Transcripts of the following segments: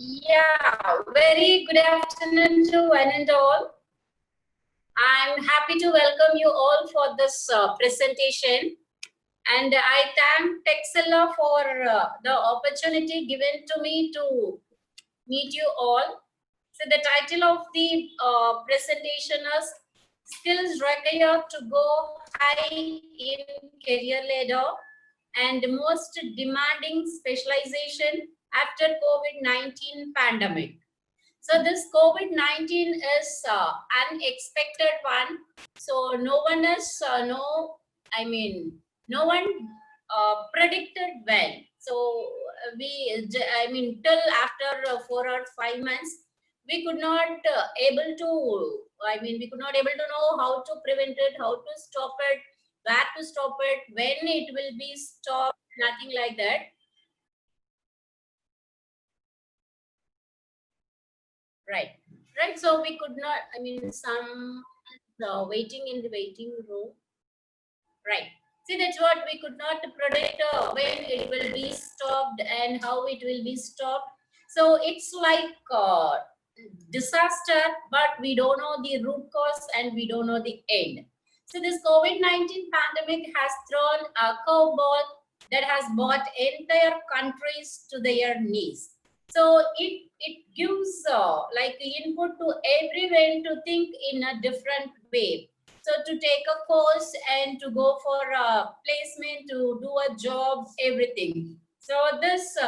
Yeah, very good afternoon to one and all. I'm happy to welcome you all for this presentation. And I thank Texila for the opportunity given to me to meet you all. So the title of the presentation is Skills Required to Go High in Career Ladder and Most Demanding Specialization After COVID-19 Pandemic. So this COVID-19 is unexpected one. So no one is, no one predicted well. So till after 4 or 5 months, we could not we could not able to know how to prevent it, how to stop it, where to stop it, when it will be stopped, nothing like that. Right. Right. So we could not, some waiting in the waiting room. Right. See, that's what we could not predict when it will be stopped and how it will be stopped. So it's like disaster, but we don't know the root cause and we don't know the end. So this COVID-19 pandemic has thrown a curveball that has brought entire countries to their knees. So it gives like input to everyone to think in a different way. So to take a course and to go for a placement, to do a job, everything. So this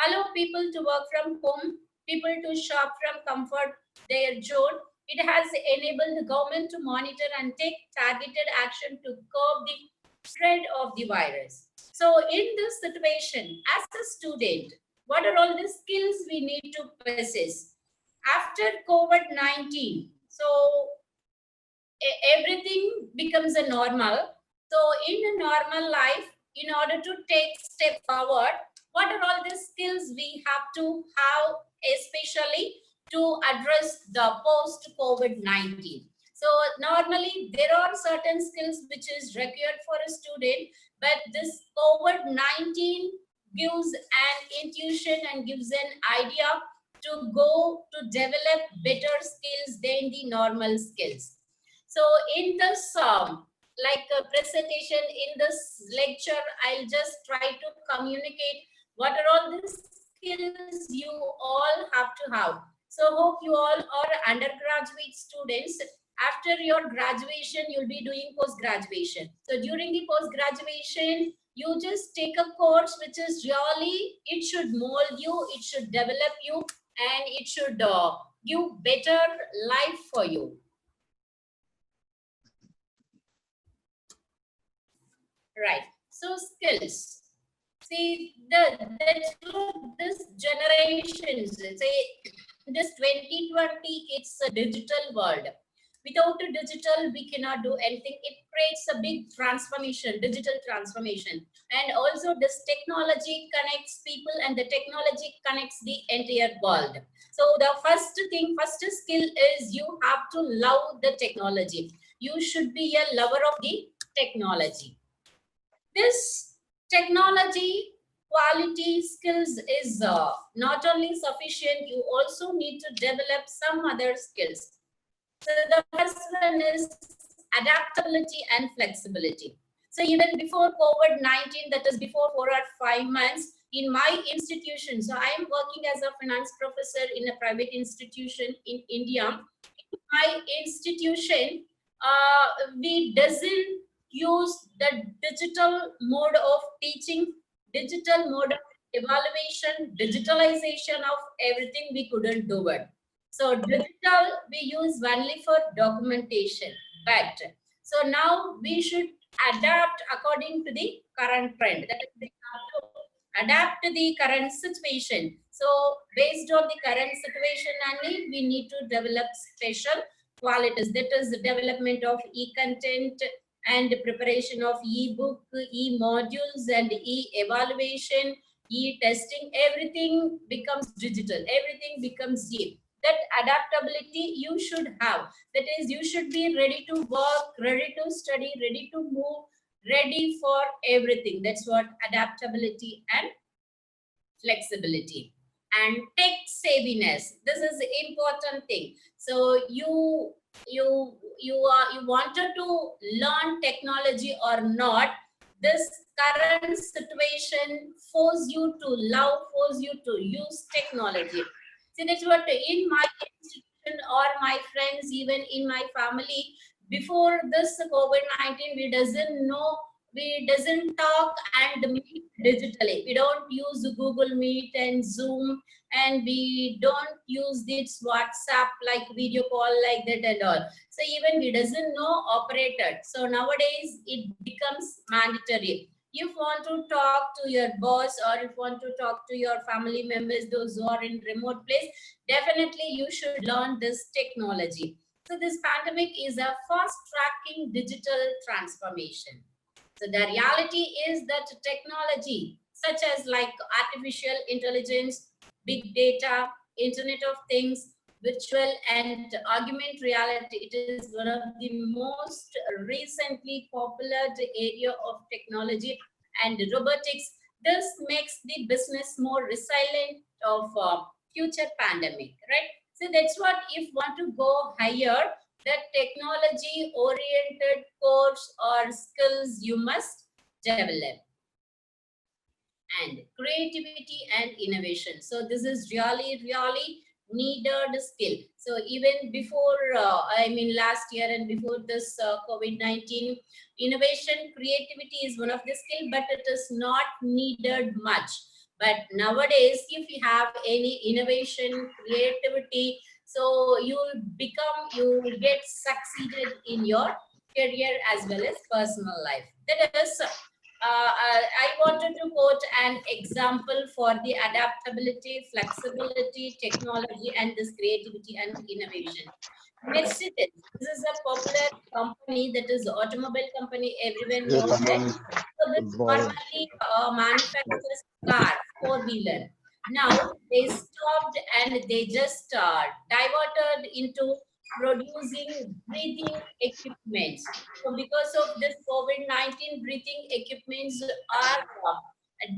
allow people to work from home, people to shop from comfort their zone. It has enabled the government to monitor and take targeted action to curb the spread of the virus. So in this situation, as a student, what are all the skills we need to possess? After COVID-19, so everything becomes a normal. So in a normal life, in order to take step forward, what are all the skills we have to have, especially to address the post COVID-19? So normally there are certain skills which is required for a student, but this COVID-19 gives an intuition and gives an idea to go to develop better skills than the normal skills. So in this presentation, in this lecture, I'll just try to communicate what are all the skills you all have to have. So hope you all are undergraduate students. After your graduation, you'll be doing post-graduation. So during the post-graduation, you just take a course which is really, it should mold you, it should develop you, and it should give better life for you. Right. So skills. See, this generations, say this 2020, it's a digital world. Without a digital, we cannot do anything. It creates a big transformation, digital transformation. And also this technology connects people and the technology connects the entire world. So the first skill is you have to love the technology. You should be a lover of the technology. This technology quality skills is not only sufficient, you also need to develop some other skills. So the first one is adaptability and flexibility. So even before COVID-19, that is before 4 or 5 months, in my institution, so I am working as a finance professor in a private institution in India. In my institution, we doesn't use the digital mode of teaching, digital mode of evaluation, digitalization of everything, we couldn't do it. So digital we use only for documentation, but so now we should adapt according to the current trend. That is, we have to adapt to the current situation. So based on the current situation only, we need to develop special qualities. That is the development of e-content and preparation of e-book, e-modules and e-evaluation, e-testing. Everything becomes digital. Everything becomes e. That adaptability you should have. That is, you should be ready to work, ready to study, ready to move, ready for everything. That's what adaptability and flexibility. and tech savviness. This is the important thing. So you wanted to learn technology or not, this current situation force you to love, force you to use technology. See, that's what in my institution or my friends, even in my family, before this COVID-19, we doesn't talk and meet digitally. We don't use Google Meet and Zoom, and we don't use this WhatsApp like video call like that and all. So even we doesn't know operator. So nowadays it becomes mandatory. If you want to talk to your boss or if you want to talk to your family members, those who are in remote place, definitely you should learn this technology. So this pandemic is a fast tracking digital transformation. So the reality is that technology such as like artificial intelligence, big data, Internet of Things, virtual and augmented reality, it is one of the most recently popular area of technology and robotics. This makes the business more resilient of future pandemic, right? So that's what if want to go higher, that technology oriented course or skills you must develop. And creativity and innovation. So this is really needed skill. So even before, last year and before this COVID-19, innovation, creativity is one of the skill, but it is not needed much. But nowadays, if you have any innovation, creativity, so you will get succeeded in your career as well as personal life. That is I wanted to quote an example for the adaptability, flexibility, technology, and this creativity and innovation. Mercedes, this is a popular company, that is automobile company, everyone Yes, knows that. I'm So this normally manufactures car, four-wheeler. Now they stopped and they just diverted into producing breathing equipment. So because of this COVID-19, breathing equipments are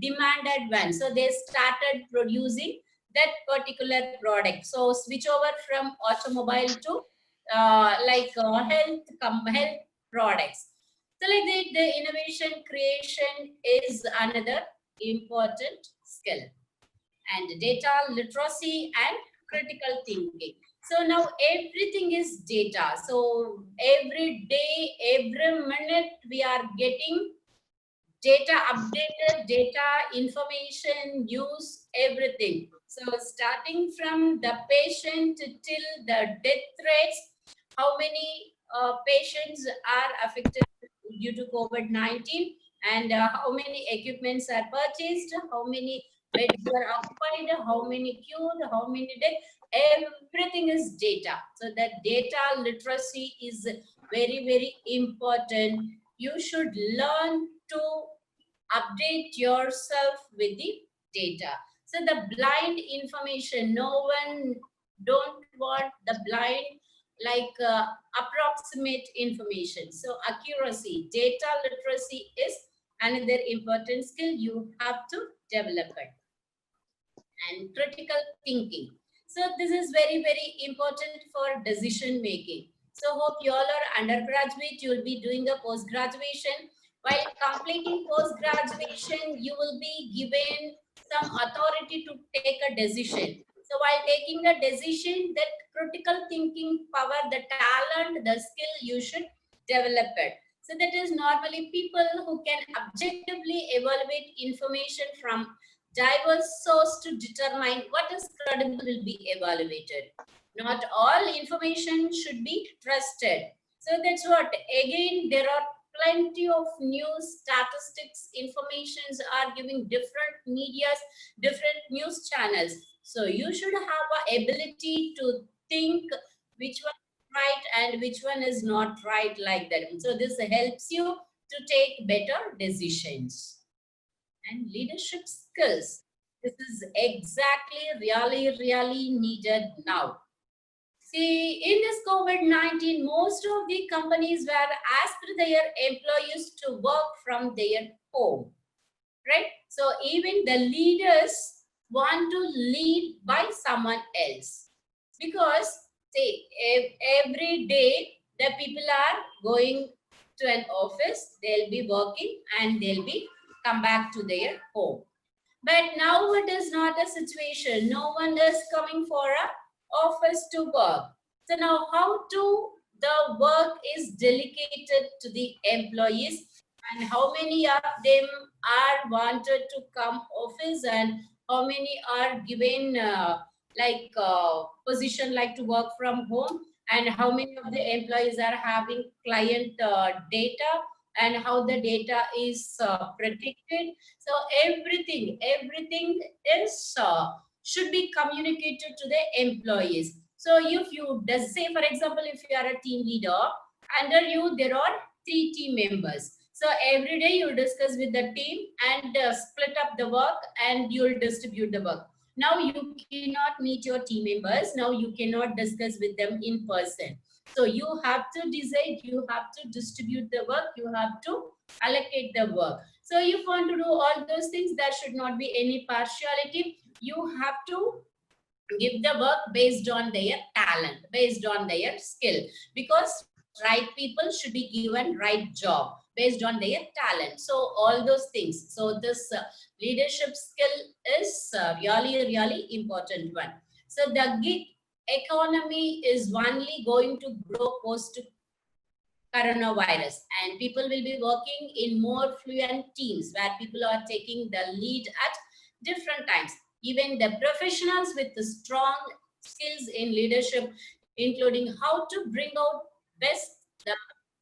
demanded one. So they started producing that particular product. So switch over from automobile to health products. So like the innovation creation is another important skill. And data literacy and critical thinking. So now everything is data. So every day, every minute we are getting data updated, data, information, news, everything. So starting from the patient till the death rates, how many patients are affected due to COVID-19, and how many equipments are purchased, how many beds were occupied, how many cured, how many dead, everything is data. So that data literacy is very important. You should learn to update yourself with the data. So the blind information, no one don't want the blind like approximate information. So accuracy, data literacy is another important skill you have to develop it. And critical thinking. So this is very important for decision making. So hope you all are undergraduate, you will be doing a post graduation. While completing post graduation, you will be given some authority to take a decision. So while taking a decision, that critical thinking power, the talent, the skill, you should develop it. So that is normally people who can objectively evaluate information from diverse source to determine what is credible will be evaluated. Not all information should be trusted. So that's what, again, there are plenty of news statistics, informations are giving different medias, different news channels. So you should have an ability to think which one is right and which one is not right, like that. So this helps you to take better decisions. And leadership skills. This is exactly really needed now. See, in this COVID-19, most of the companies were asked their employees to work from their home, right? So even the leaders want to lead by someone else. Because say every day the people are going to an office, they'll be working and they'll be come back to their home. But now it is not a situation. No one is coming for a office to work. So now how to the work is delegated to the employees, and how many of them are wanted to come office, and how many are given position like to work from home, and how many of the employees are having client data, and how the data is protected. So everything is should be communicated to the employees. So if you does say, for example, if you are a team leader, under you there are 3 team members. So every day you discuss with the team and split up the work and you'll distribute the work. Now you cannot meet your team members. Now you cannot discuss with them in person. So you have to decide, you have to distribute the work, you have to allocate the work. So if you want to do all those things, there should not be any partiality. You have to give the work based on their talent, based on their skill, because right people should be given right job based on their talent. So all those things. So this leadership skill is really important one. So the gig economy is only going to grow post coronavirus, and people will be working in more fluent teams where people are taking the lead at different times. Even the professionals with the strong skills in leadership, including how to bring out best the,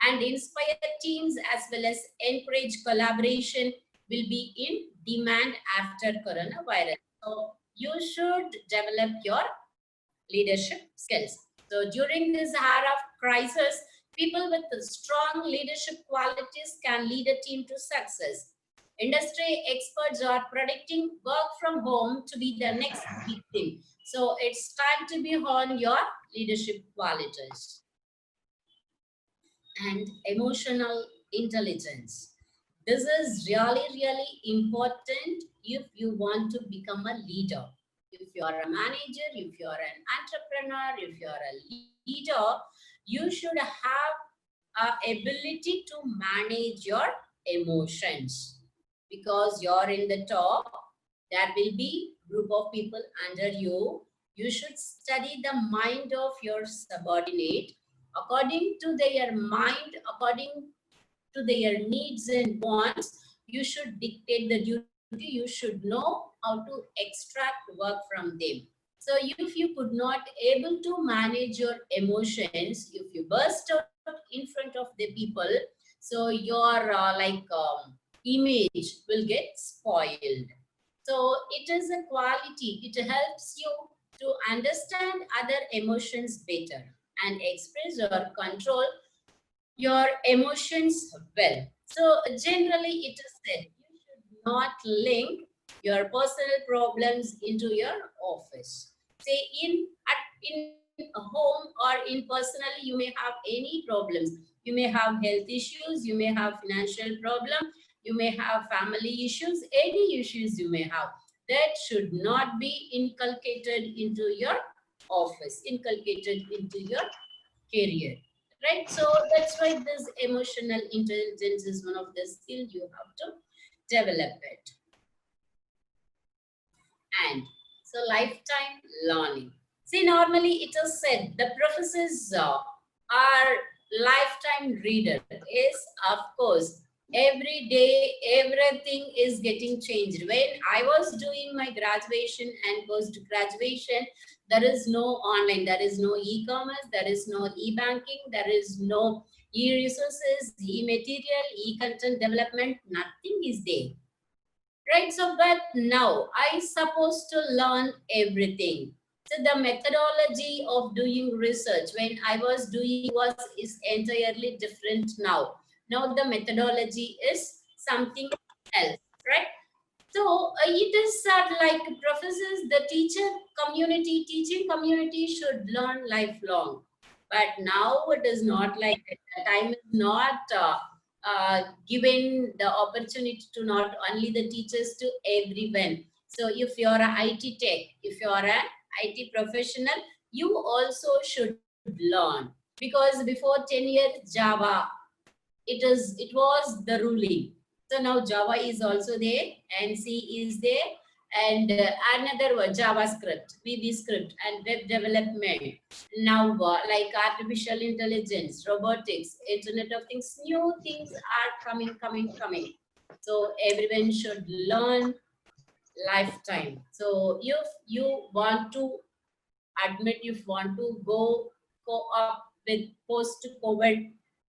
and inspire teams as well as encourage collaboration, will be in demand after coronavirus. So you should develop your leadership skills. So during this hour of crisis, people with strong leadership qualities can lead a team to success. Industry experts are predicting work from home to be the next big thing. So it's time to be on your leadership qualities. And emotional intelligence. This is really important if you want to become a leader. If you are a manager, if you are an entrepreneur, if you are a leader, you should have ability to manage your emotions, because you're in the top. There will be group of people under you. You should study the mind of your subordinate according to their mind, according to their needs and wants. You should dictate the duty. You should know how to extract work from them. So if you could not able to manage your emotions, if you burst out in front of the people, so your image will get spoiled. So it is a quality. It helps you to understand other emotions better and express or control your emotions well. So generally it is said you should not link your personal problems into your office. Say in a home or in personally, you may have any problems. You may have health issues, you may have financial problem, you may have family issues, any issues you may have. That should not be inculcated into your office, inculcated into your career. Right? So that's why this emotional intelligence is one of the skills you have to develop it. And so lifetime learning. See, normally it is said the professors are lifetime reader. Is of course every day everything is getting changed. When I was doing my graduation and post graduation, there is no online, there is no e-commerce, there is no e-banking, there is no e-resources, e-material, e-content development, nothing is there. Right? So, but now I supposed to learn everything. So the methodology of doing research when I was doing is entirely different now. Now the methodology is something else, right? So it is like professors, the teacher community, teaching community should learn lifelong. But now it is not like that. The time is not given the opportunity to not only the teachers, to everyone. So if you're a IT tech, if you're an IT professional, you also should learn, because before 10 years Java, it was the ruling. So now Java is also there, and C is there, and another word, JavaScript, VB script, and web development. Now, like artificial intelligence, robotics, Internet of Things, new things are coming. So everyone should learn lifetime. So if you want to admit, if you want to go up with post-COVID,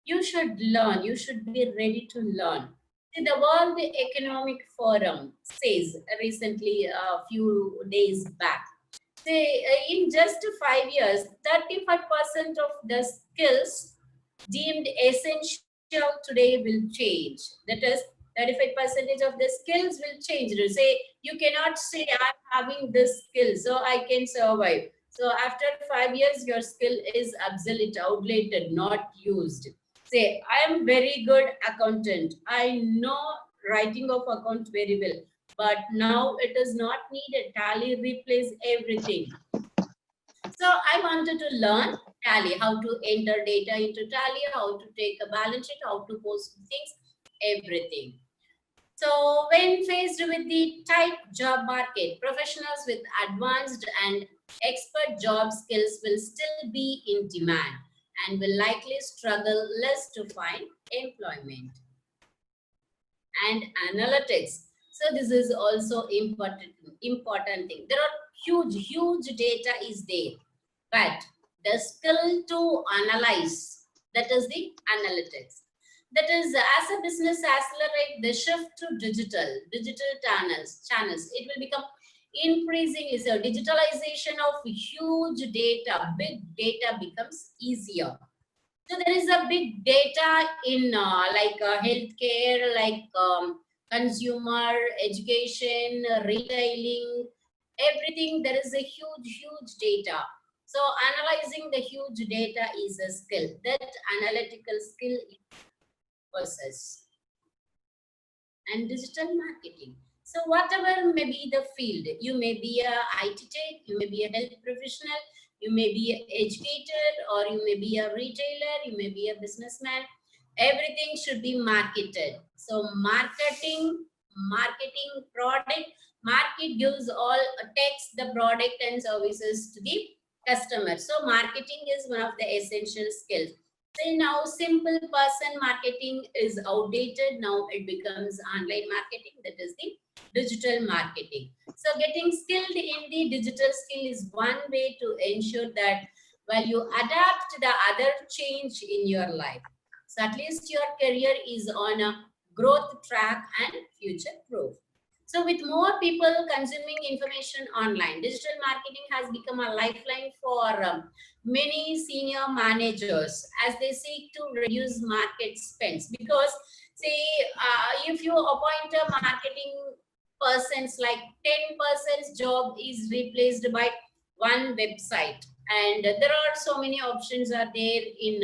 you should learn. You should be ready to learn. See, the World Economic Forum says recently, a few days back, say in just 5 years, 35% of the skills deemed essential today will change. That is, 35% of the skills will change. Say, you cannot say, I'm having this skill, so I can survive. So after 5 years, your skill is obsolete, outdated, not used. Say, I am very good accountant. I know writing of account very well, but now it is not needed. Tally replace everything. So I wanted to learn Tally, how to enter data into Tally, how to take a balance sheet, how to post things, everything. So when faced with the tight job market, professionals with advanced and expert job skills will still be in demand and will likely struggle less to find employment. And analytics. So this is also important thing. There are huge data is there, but the skill to analyze, that is the analytics. That is, as a business accelerate the shift to digital channels, it will become increasing. Is a digitalization of huge data, big data becomes easier. So there is a big data in healthcare, like consumer, education, retailing, everything. There is a huge data. So analyzing the huge data is a skill. That analytical skill possess. And digital marketing. So whatever may be the field, you may be a IT tech, you may be a health professional, you may be an educator, or you may be a retailer, you may be a businessman. Everything should be marketed. So marketing product, market gives all takes the product and services to the customer. So marketing is one of the essential skills. Say now simple person marketing is outdated. Now it becomes online marketing, that is the digital marketing. So getting skilled in the digital skill is one way to ensure that while you adapt the other change in your life. So at least your career is on a growth track and future proof. So with more people consuming information online, digital marketing has become a lifeline for many senior managers as they seek to reduce market spends. Because say if you appoint a marketing persons, like 10% job is replaced by one website, and there are so many options are there in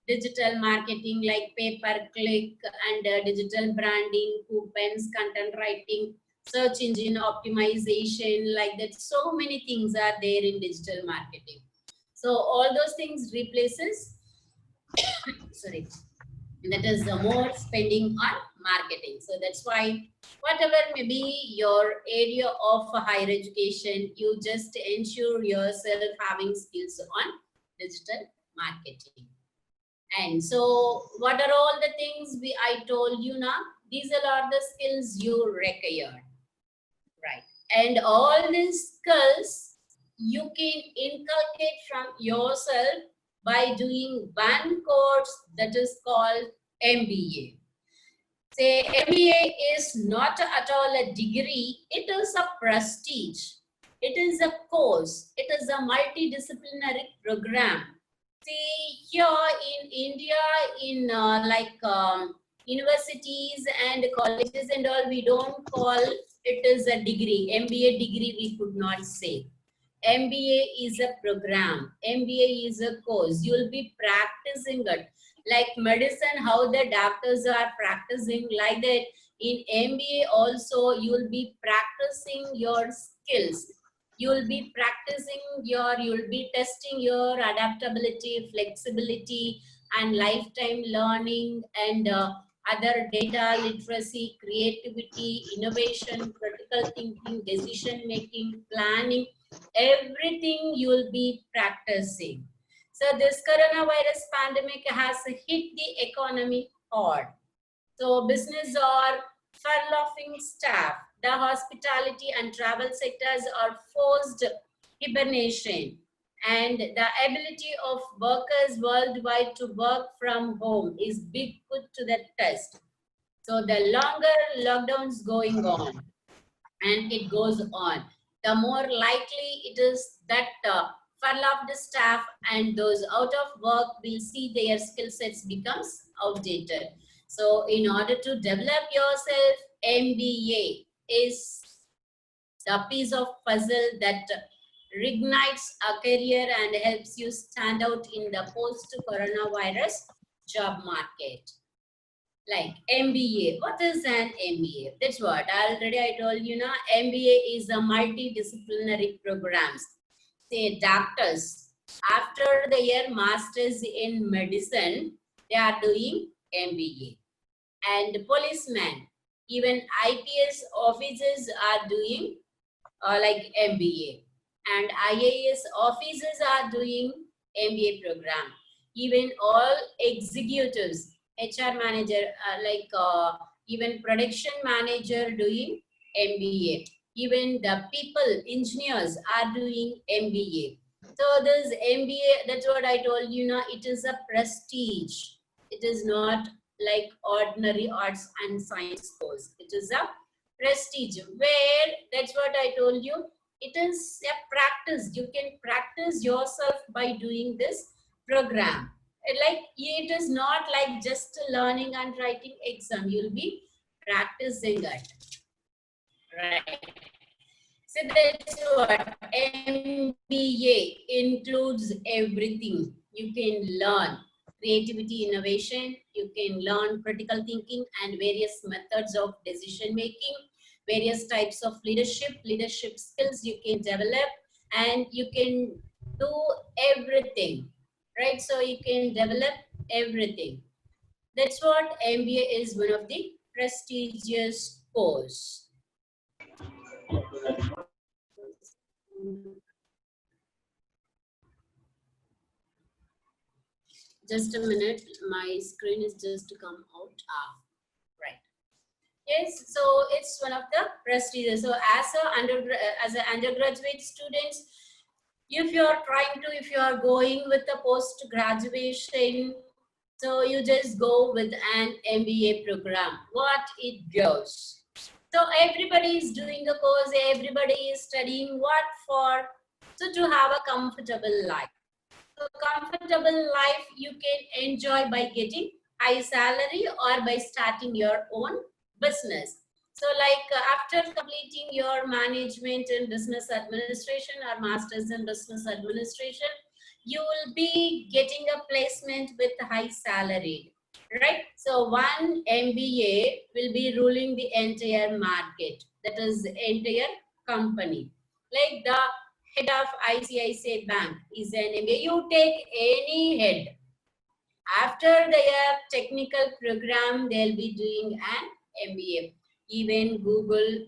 digital marketing, like pay per click and digital branding, coupons, content writing, search engine optimization, like that. So many things are there in digital marketing. So all those things replaces sorry, that is more spending on marketing. So that's why whatever may be your area of higher education, you just ensure yourself having skills on digital marketing. And so what are all the things I told you now? These are the skills you require, right? And all these skills you can inculcate from yourself by doing one course that is called MBA. Say MBA is not at all a degree, it is a prestige. It is a course. It is a multidisciplinary program. See, here in India, in universities and colleges and all, we don't call it is a degree. MBA degree we could not say. MBA is a program. MBA is a course. You will be practicing it. Like medicine, how the doctors are practicing, like that In MBA also, you will be practicing your skills. You'll be testing your adaptability, flexibility, and lifetime learning, and other data literacy, creativity, innovation, critical thinking, decision making, planning, everything you will be practicing. So this coronavirus pandemic has hit the economy hard. So business are furloughing staff. The hospitality and travel sectors are forced hibernation, and the ability of workers worldwide to work from home is being put to the test. So the longer lockdowns going on, and it goes on, the more likely it is that furloughed staff and those out of work will see their skill sets becomes outdated. So in order to develop yourself, MBA is the piece of puzzle that reignites a career and helps you stand out in the post-coronavirus job market. Like MBA, what is an MBA? That's what already I told you now. MBA is a multidisciplinary programs. Say doctors, after their masters in medicine, they are doing MBA. And policemen, even IPS officers are doing like MBA. And IAS officers are doing MBA program. Even all executives, HR manager, even production manager doing MBA. Even the people, engineers are doing MBA. So this MBA, that's what I told you now, it is a prestige. It is not like ordinary arts and science course. It is a prestige where, that's what I told you, it is a practice. You can practice yourself by doing this program. Like it is not like just learning and writing exam. You'll be practicing it, right? So that's what MBA includes everything. You can learn creativity, innovation. You can learn critical thinking and various methods of decision making, various types of leadership skills you can develop, and you can do everything, right? So you can develop everything. That's what MBA is, one of the prestigious course. Just a minute, my screen is just to come out. Right. Yes, so it's one of the prestigious. So as an undergraduate students, if you are going with the post graduation, so you just go with an MBA program. What it goes. So everybody is doing the course. Everybody is studying what for? So to have a comfortable life. So comfortable life you can enjoy by getting high salary or by starting your own business. So like after completing your management in business administration or masters in business administration, you will be getting a placement with high salary, right? So one MBA will be ruling the entire market, that is the entire company. Like the head of ICICI Bank is an MBA. You take any head. After their technical program, they'll be doing an MBA. Even Google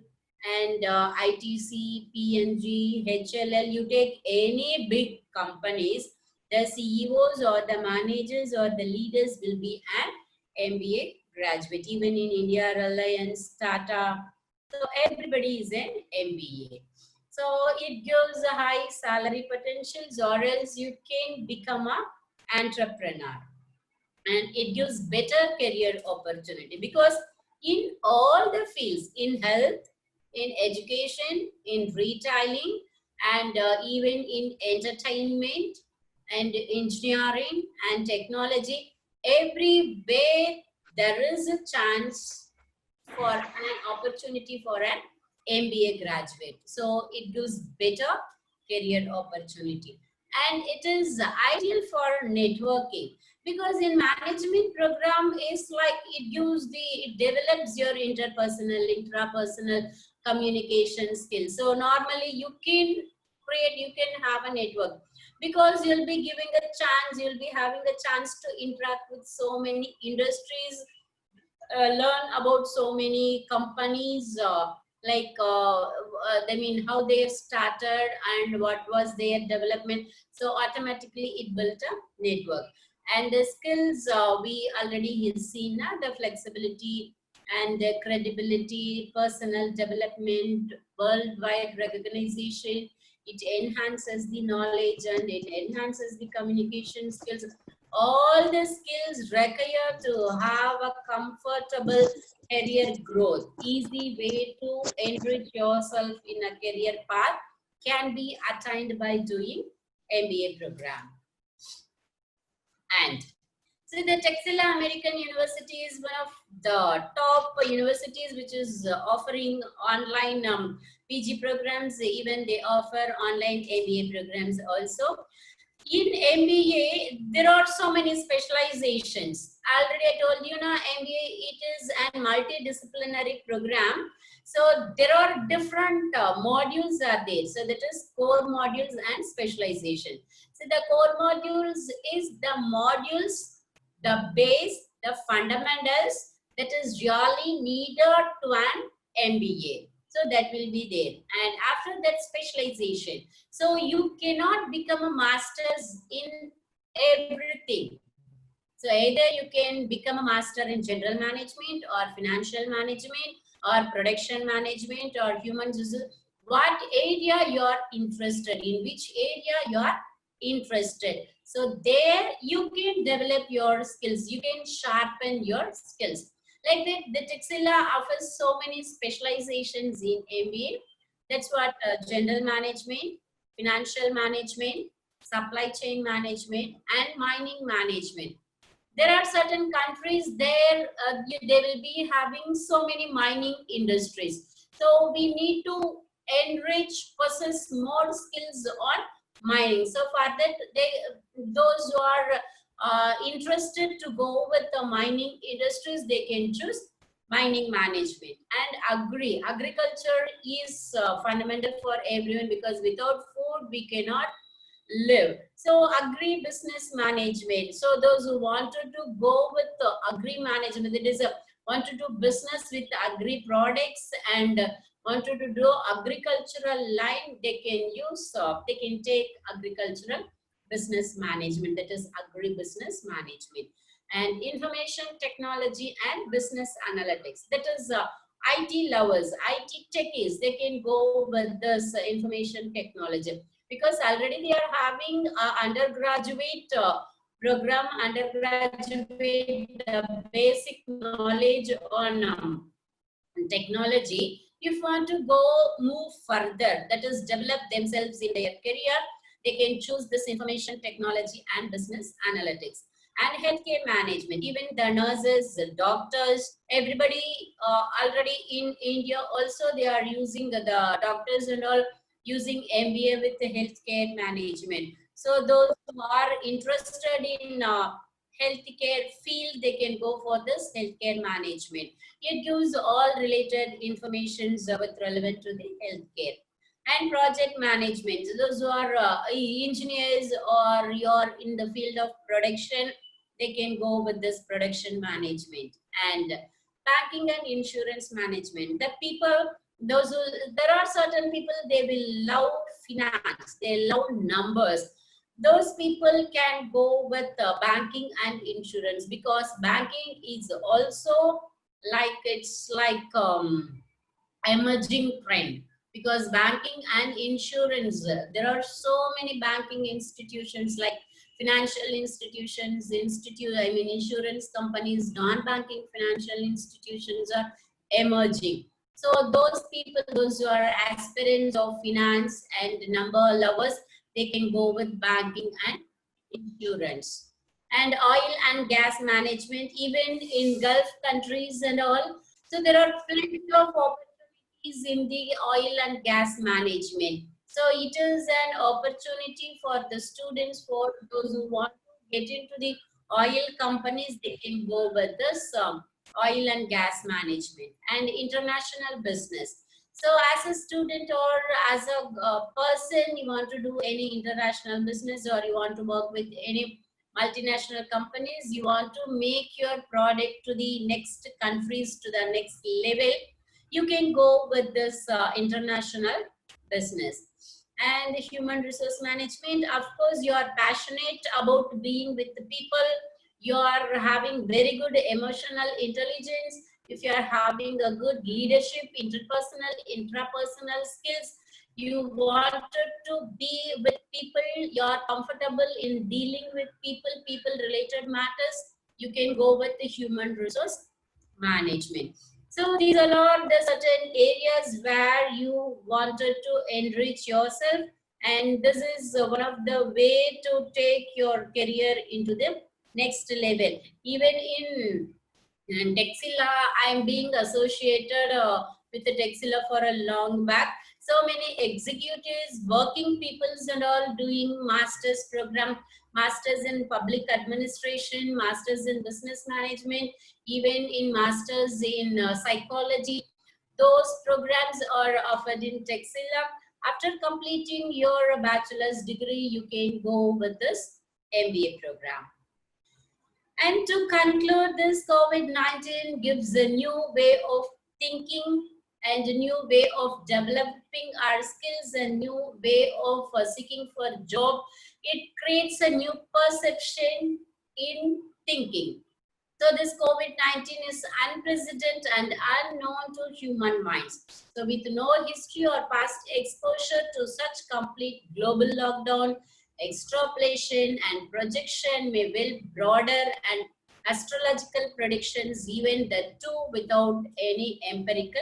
and ITC, PNG, HLL, you take any big companies, the CEOs or the managers or the leaders will be an MBA graduate. Even in India, Reliance, Tata, so everybody is an MBA. So it gives a high salary potentials, or else you can become an entrepreneur. And it gives better career opportunity, because in all the fields, in health, in education, in retailing, and even in entertainment and engineering and technology, everywhere there is a chance for an opportunity for an MBA graduate. So it gives better career opportunity. and it is ideal for networking, because in management program is like it develops your interpersonal, intrapersonal communication skills. So normally you can have a network, because you'll be giving a chance, you'll be having a chance to interact with so many industries, learn about so many companies, I mean, how they started and what was their development. So automatically it built a network. And the skills, we already have seen the flexibility and the credibility, personal development, worldwide recognition. It enhances the knowledge and it enhances the communication skills. All the skills require to have a comfortable career growth. Easy way to enrich yourself in a career path can be attained by doing MBA program. And so the Texila American University is one of the top universities which is offering online PG programs. Even they offer online MBA programs also. In MBA, there are so many specializations. Already I told you now, MBA, it is a multidisciplinary program. So there are different modules are there. So that is core modules and specialization. So the core modules is the modules, the base, the fundamentals that is really needed to an MBA. So that will be there. And after that, specialization. So you cannot become a master's in everything. So either you can become a master in general management or financial management or production management or human resources. What area you are interested in, which area you are interested. So there you can develop your skills. You can sharpen your skills. Like that, the Texila offers so many specializations in MBA. That's what general management, financial management, supply chain management, and mining management. There are certain countries there, they will be having so many mining industries. So we need to possess more skills on mining. So for that, those who are interested to go with the mining industries, they can choose mining management. And agriculture is fundamental for everyone, because without food we cannot live. So agri business management. So those who wanted to go with the agri management, that is want to do business with agri products and wanted to do agricultural line, they can take agricultural business management, that is agri-business management. And information technology and business analytics, that is IT lovers, IT techies, they can go with this information technology, because already they are having undergraduate program, undergraduate basic knowledge on technology. If you want to move further, that is develop themselves in their career, they can choose this information technology and business analytics. And healthcare management, even the nurses, the doctors, everybody already in India also, they are using the doctors and all using MBA with the healthcare management. So those who are interested in healthcare field, they can go for this healthcare management. It gives all related information with relevant to the healthcare. And project management, those who are engineers or you're in the field of production, they can go with this production management. And banking and insurance management, the people, there are certain people, they will love finance, they love numbers. Those people can go with banking and insurance, because banking is also it's like emerging trend, because banking and insurance, there are so many banking institutions like financial institutions, insurance companies, non-banking financial institutions are emerging. So those people, those who are aspirants of finance and number lovers, they can go with banking and insurance. And oil and gas management, even in Gulf countries and all. So there are plenty of opportunities in the oil and gas management. So it is an opportunity for the students, for those who want to get into the oil companies. They can go with this oil and gas management and international business. So as a student or as a person, you want to do any international business, or you want to work with any multinational companies, you want to make your product to the next countries, to the next level, you can go with this international business. And human resource management, of course, you are passionate about being with the people, you are having very good emotional intelligence, if you are having a good leadership, interpersonal, intrapersonal skills, you wanted to be with people, you are comfortable in dealing with people, people related matters, you can go with the human resource management. So these are all the certain areas where you wanted to enrich yourself, and this is one of the way to take your career into the next level. Even in Texila, I'm being associated with the Texila for a long back. So many executives, working peoples and all doing master's program, masters in public administration, masters in business management, even in masters in psychology. Those programs are offered in Texila. After completing your bachelor's degree, you can go with this MBA program. And to conclude, this COVID-19 gives a new way of thinking and a new way of developing our skills, a new way of seeking for a job. It creates a new perception in thinking. So this COVID-19 is unprecedented and unknown to human minds. So with no history or past exposure to such complete global lockdown, extrapolation and projection may well broader and astrological predictions, even the two without any empirical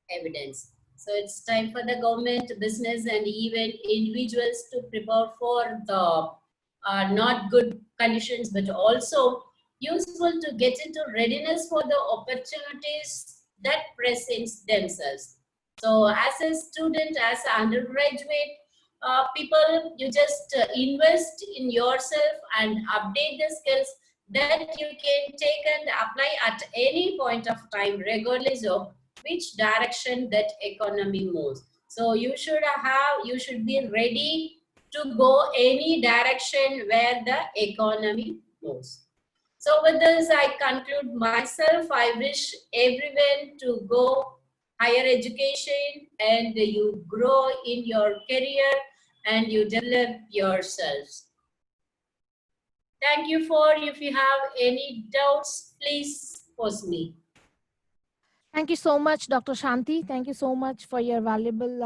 evidence. So it's time for the government, business and even individuals to prepare for the not good conditions, but also useful to get into readiness for the opportunities that presents themselves. So as a student, as an undergraduate, people, you just invest in yourself and update the skills that you can take and apply at any point of time, regardless of which direction that economy moves. So you should be ready to go any direction where the economy moves. So with this, I conclude myself. I wish everyone to go higher education and you grow in your career and you develop yourselves. Thank you for, if you have any doubts, please post me. Thank you so much, Dr. Shanti. Thank you so much for your valuable,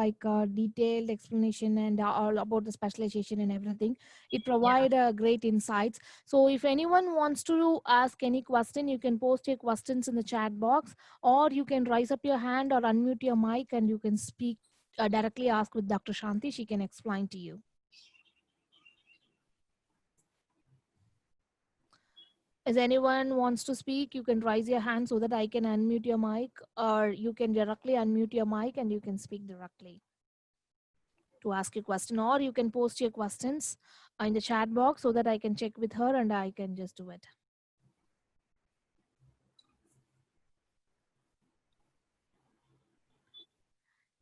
detailed explanation and all about the specialization and everything. It provide great insights. So if anyone wants to ask any question, you can post your questions in the chat box, or you can raise up your hand or unmute your mic and you can speak directly, ask with Dr. Shanti. She can explain to you. If anyone wants to speak, you can raise your hand so that I can unmute your mic, or you can directly unmute your mic and you can speak directly to ask a question, or you can post your questions in the chat box so that I can check with her and I can just do it.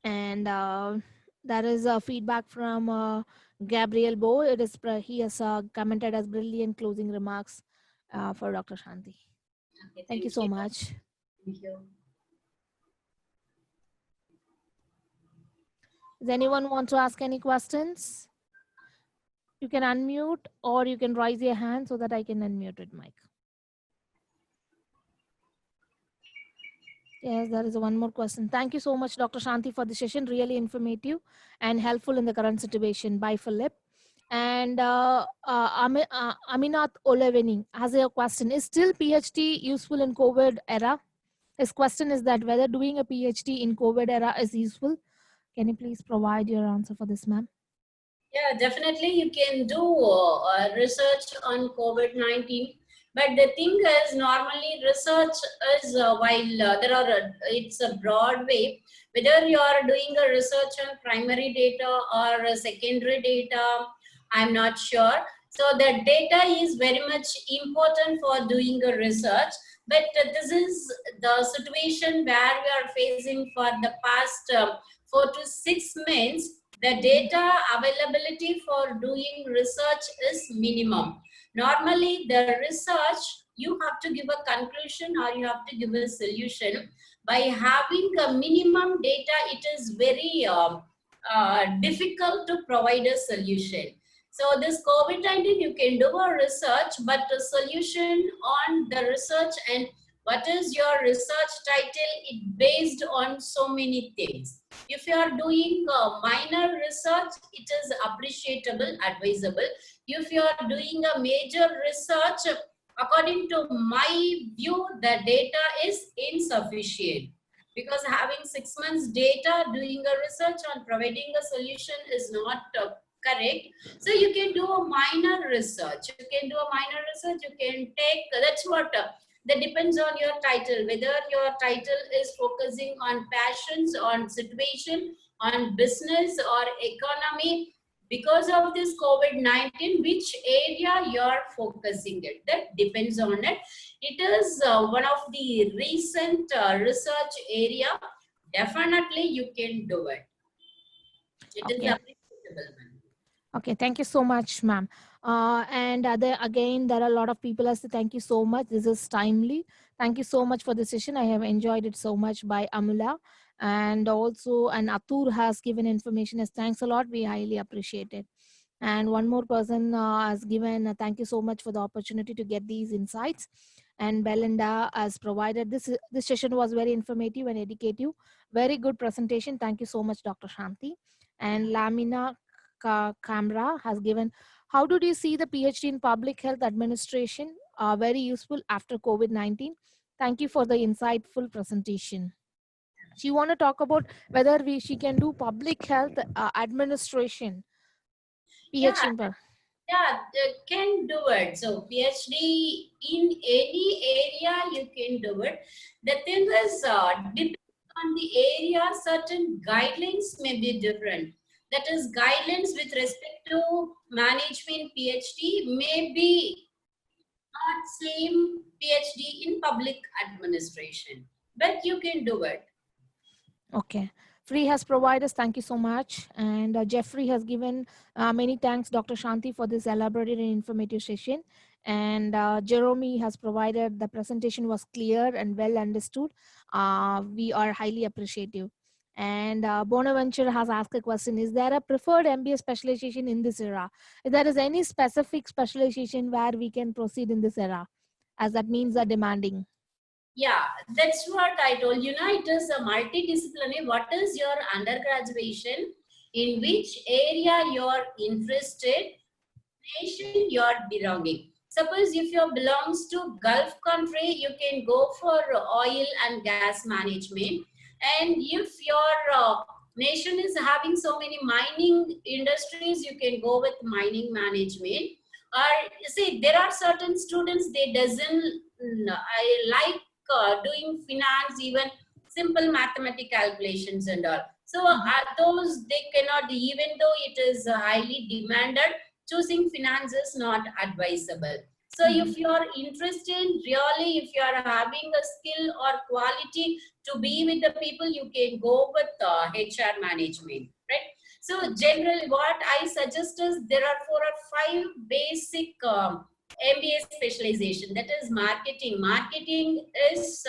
And that is feedback from Gabriel Bo. He has commented as brilliant closing remarks for Dr. Shanti. Okay, thank you so much. Thank you. Does anyone want to ask any questions? You can unmute or you can raise your hand so that I can unmute it, mic. Yes, there is one more question. Thank you so much, Dr. Shanti, for the session. Really informative and helpful in the current situation. Bye, Philip. And Aminat Oleveni has a question. Is still PhD useful in COVID era? His question is that whether doing a PhD in COVID era is useful. Can you please provide your answer for this, ma'am? Yeah, definitely you can do research on COVID-19, But the thing is, normally research is it's a broad way. Whether you are doing a research on primary data or secondary data, I'm not sure. So the data is very much important for doing a research. But this is the situation where we are facing for the past 4 to 6 months. The data availability for doing research is minimum. Normally, the research, you have to give a conclusion or you have to give a solution. By having a minimum data, it is very difficult to provide a solution. So this COVID-19, you can do a research, but the solution on the research and what is your research title, it based on so many things. If you are doing a minor research, it is appreciable, advisable. If you are doing a major research, according to my view, the data is insufficient. Because having 6 months data, doing a research on providing a solution is not correct. So you can do a minor research. You can do a minor research. You can take, that's what, that depends on your title. Whether your title is focusing on passions, on situation, on business or economy. Because of this COVID-19, which area you are focusing it, that depends on it. It is one of the recent research area. Definitely you can do it. It is appreciable. Okay, thank you so much, ma'am. Again, there are a lot of people as to thank you so much. This is timely. Thank you so much for the session. I have enjoyed it so much by Amula. And also, and Atur has given information as thanks a lot. We highly appreciate it. And one more person has given thank you so much for the opportunity to get these insights. And Belinda has provided this session was very informative and educative. Very good presentation. Thank you so much, Dr. Shanti. And Lamina Kamra has given, how do you see the PhD in Public Health Administration? Very useful after COVID-19. Thank you for the insightful presentation. She want to talk about whether she can do public health administration. PhD can do it. So PhD in any area you can do it. The thing is, depending on the area, certain guidelines may be different. That is, guidelines with respect to management PhD may be not same PhD in public administration, but you can do it. Okay. Free has provided, thank you so much. And Jeffrey has given many thanks, Dr. Shanti, for this elaborated and informative session. And Jeremy has provided the presentation was clear and well understood. We are highly appreciative. And Bonaventure has asked a question, is there a preferred MBA specialization in this era? If there is any specific specialization where we can proceed in this era, as that means are demanding. Yeah, that's what I told you. It is a multidisciplinary. What is your undergraduation? In which area you're interested? Nation you're belonging. Suppose if you belongs to Gulf country, you can go for oil and gas management. And if your nation is having so many mining industries, you can go with mining management. Or see, there are certain students, they doesn't like doing finance, even simple mathematical calculations and all. So those they cannot, even though it is highly demanded, choosing finance is not advisable. So if you are interested, really, if you are having a skill or quality to be with the people, you can go with HR management, right? So generally, what I suggest is there are 4 or 5 basic MBA specialization. That is marketing. Marketing is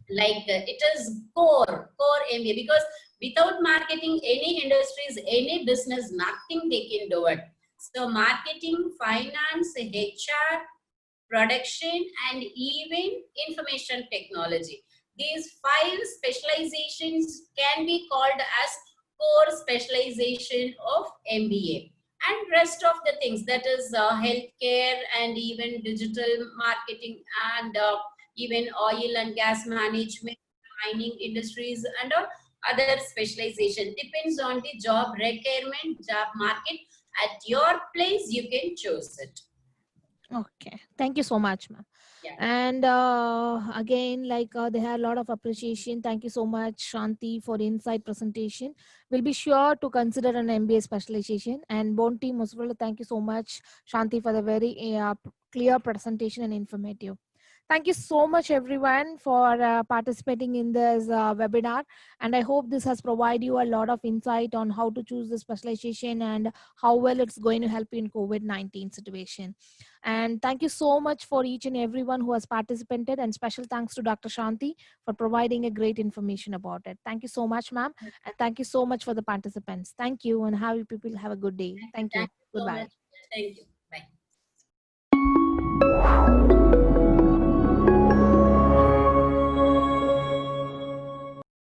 it is core MBA, because without marketing, any industries, any business, nothing they can do it. So marketing, finance, HR, production, and even information technology. These 5 specializations can be called as core specialization of MBA. And rest of the things, that is healthcare and even digital marketing and even oil and gas management, mining industries, and other specialization. Depends on the job requirement, job market. At your place, you can choose it. Okay, thank you so much, ma'am. Yeah. And again, they had a lot of appreciation. Thank you so much, Shanti, for the insight presentation. We'll be sure to consider an MBA specialization. And Bonti, most of all, thank you so much, Shanti, for the very clear presentation and informative. Thank you so much, everyone, for participating in this webinar. And I hope this has provided you a lot of insight on how to choose the specialization and how well it's going to help you in COVID-19 situation. And thank you so much for each and everyone who has participated, and special thanks to Dr. Shanti for providing a great information about it. Thank you so much, ma'am. And thank you so much for the participants. Thank you, and have you people have a good day. Thank you. Thank you so Goodbye. much. Thank you. Bye.